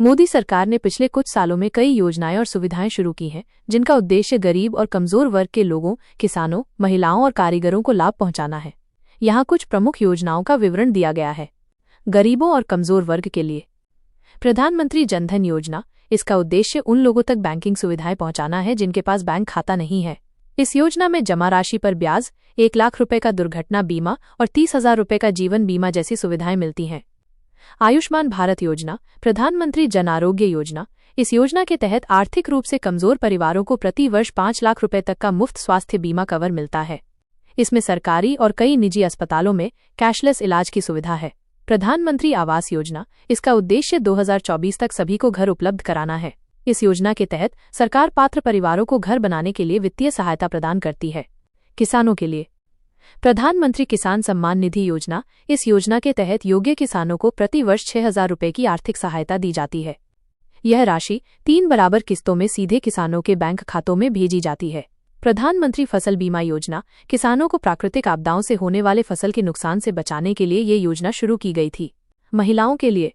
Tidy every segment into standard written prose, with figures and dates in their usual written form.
मोदी सरकार ने पिछले कुछ सालों में कई योजनाएं और सुविधाएं शुरू की हैं, जिनका उद्देश्य गरीब और कमजोर वर्ग के लोगों, किसानों, महिलाओं और कारीगरों को लाभ पहुंचाना है। यहाँ कुछ प्रमुख योजनाओं का विवरण दिया गया है। गरीबों और कमजोर वर्ग के लिए प्रधानमंत्री जनधन योजना। इसका उद्देश्य उन लोगों तक बैंकिंग सुविधाएं पहुंचाना है जिनके पास बैंक खाता नहीं है। इस योजना में जमा राशि पर ब्याज, 1 लाख रुपए का दुर्घटना बीमा और 30,000 रुपए का जीवन बीमा जैसी सुविधाएं मिलती हैं। आयुष्मान भारत योजना। प्रधानमंत्री जन आरोग्य योजना। इस योजना के तहत आर्थिक रूप से कमजोर परिवारों को प्रति वर्ष 5 लाख रुपए तक का मुफ्त स्वास्थ्य बीमा कवर मिलता है। इसमें सरकारी और कई निजी अस्पतालों में कैशलेस इलाज की सुविधा है। प्रधानमंत्री आवास योजना। इसका उद्देश्य 2024 तक सभी को घर उपलब्ध कराना है। इस योजना के तहत सरकार पात्र परिवारों को घर बनाने के लिए वित्तीय सहायता प्रदान करती है। किसानों के लिए प्रधानमंत्री किसान सम्मान निधि योजना। इस योजना के तहत योग्य किसानों को प्रति वर्ष 6,000 रुपए की आर्थिक सहायता दी जाती है। यह राशि 3 बराबर किस्तों में सीधे किसानों के बैंक खातों में भेजी जाती है। प्रधानमंत्री फसल बीमा योजना। किसानों को प्राकृतिक आपदाओं से होने वाले फसल के नुकसान से बचाने के लिए ये योजना शुरू की गई थी। महिलाओं के लिए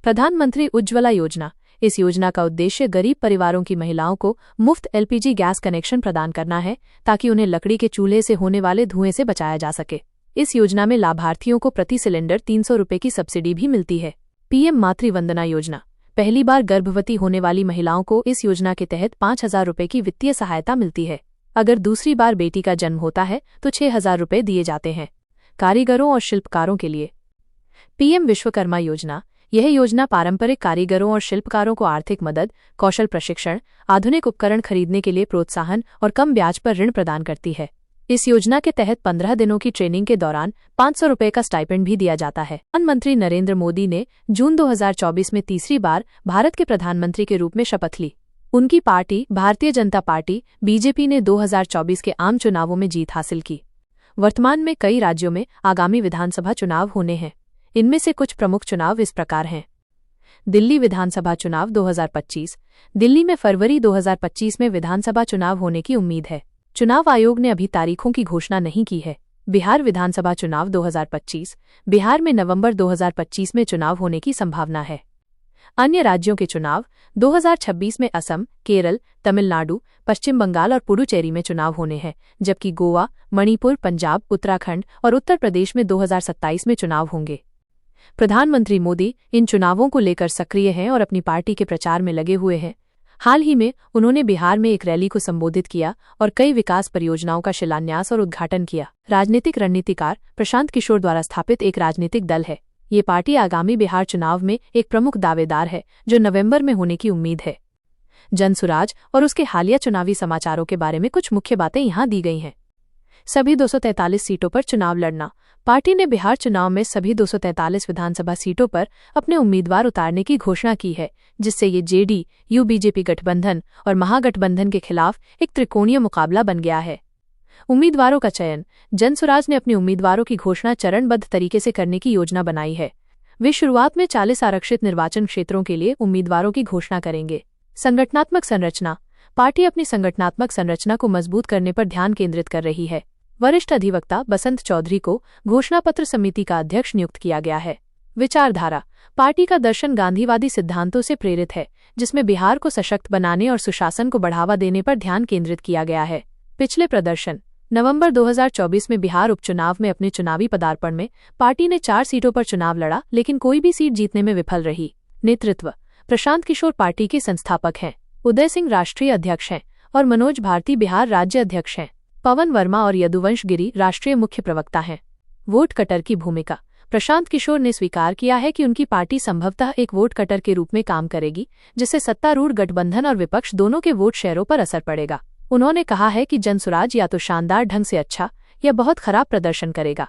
प्रधानमंत्री उज्ज्वला योजना। इस योजना का उद्देश्य गरीब परिवारों की महिलाओं को मुफ्त एलपीजी गैस कनेक्शन प्रदान करना है, ताकि उन्हें लकड़ी के चूल्हे से होने वाले धुएं से बचाया जा सके। इस योजना में लाभार्थियों को प्रति सिलेंडर 300 रुपए की सब्सिडी भी मिलती है। पीएम मातृ वंदना योजना। पहली बार गर्भवती होने वाली महिलाओं को इस योजना के तहत 5,000 रुपए की वित्तीय सहायता मिलती है। अगर दूसरी बार बेटी का जन्म होता है तो 6,000 रुपए दिए जाते हैं। कारीगरों और शिल्पकारों के लिए पीएम विश्वकर्मा योजना। यह योजना पारंपरिक कारीगरों और शिल्पकारों को आर्थिक मदद, कौशल प्रशिक्षण, आधुनिक उपकरण खरीदने के लिए प्रोत्साहन और कम ब्याज पर ऋण प्रदान करती है। इस योजना के तहत 15 दिनों की ट्रेनिंग के दौरान 500 रुपए का स्टाइपेंड भी दिया जाता है। प्रधानमंत्री नरेंद्र मोदी ने जून 2024 में तीसरी बार भारत के प्रधानमंत्री के रूप में शपथ ली। उनकी party Bharatiya Janata party BJP ने 2024 के आम चुनावों में जीत हासिल की। वर्तमान में कई राज्यों में आगामी विधानसभा चुनाव होने हैं। इनमें से कुछ प्रमुख चुनाव इस प्रकार हैं। दिल्ली विधानसभा चुनाव 2025। दिल्ली में फरवरी 2025 में विधानसभा चुनाव होने की उम्मीद है। चुनाव आयोग ने अभी तारीखों की घोषणा नहीं की है। बिहार विधानसभा चुनाव 2025। बिहार में नवंबर 2025 में चुनाव होने की संभावना है। अन्य राज्यों के चुनाव 2026 में असम, केरल, तमिलनाडु, पश्चिम बंगाल और पुडुचेरी में चुनाव होने हैं, जबकि गोवा, मणिपुर, पंजाब, उत्तराखंड और उत्तर प्रदेश में 2027 में चुनाव होंगे। प्रधानमंत्री मोदी इन चुनावों को लेकर सक्रिय हैं और अपनी पार्टी के प्रचार में लगे हुए हैं। हाल ही में उन्होंने बिहार में एक रैली को संबोधित किया और कई विकास परियोजनाओं का शिलान्यास और उद्घाटन किया। राजनीतिक रणनीतिकार प्रशांत किशोर द्वारा स्थापित एक राजनीतिक दल है। ये पार्टी आगामी बिहार चुनाव में एक प्रमुख दावेदार है, जो नवंबर में होने की उम्मीद है। जनसुराज और उसके हालिया चुनावी समाचारों के बारे में कुछ मुख्य बातें यहाँ दी गई हैं। सभी 243 सीटों पर चुनाव लड़ना। पार्टी ने बिहार चुनाव में सभी 243 विधानसभा सीटों पर अपने उम्मीदवार उतारने की घोषणा की है, जिससे ये जेडीयू बीजेपी गठबंधन और महागठबंधन के खिलाफ एक त्रिकोणीय मुकाबला बन गया है। उम्मीदवारों का चयन। जनसुराज ने अपने उम्मीदवारों की घोषणा चरणबद्ध तरीके से करने की योजना बनाई है। वे शुरुआत में 40 आरक्षित निर्वाचन क्षेत्रों के लिए उम्मीदवारों की घोषणा करेंगे। संगठनात्मक संरचना। पार्टी अपनी संगठनात्मक संरचना को मजबूत करने पर ध्यान केंद्रित कर रही है। वरिष्ठ अधिवक्ता बसंत चौधरी को घोषणा पत्र समिति का अध्यक्ष नियुक्त किया गया है। विचारधारा। पार्टी का दर्शन गांधीवादी सिद्धांतों से प्रेरित है, जिसमें बिहार को सशक्त बनाने और सुशासन को बढ़ावा देने पर ध्यान केंद्रित किया गया है। पिछले प्रदर्शन। नवंबर 2024 में बिहार उपचुनाव में अपने चुनावी पदार्पण में पार्टी ने 4 सीटों पर चुनाव लड़ा, लेकिन कोई भी सीट जीतने में विफल रही। नेतृत्व। प्रशांत किशोर पार्टी के संस्थापक हैं, उदय सिंह राष्ट्रीय अध्यक्ष हैं और मनोज भारती बिहार राज्य अध्यक्ष हैं। पवन वर्मा और यदुवंश गिरी राष्ट्रीय मुख्य प्रवक्ता हैं। वोट कटर की भूमिका। प्रशांत किशोर ने स्वीकार किया है कि उनकी पार्टी संभवतः एक वोट कटर के रूप में काम करेगी, जिससे सत्तारूढ़ गठबंधन और विपक्ष दोनों के वोट शेयरों पर असर पड़ेगा। उन्होंने कहा है कि जनसुराज या तो शानदार ढंग से अच्छा या बहुत खराब प्रदर्शन करेगा।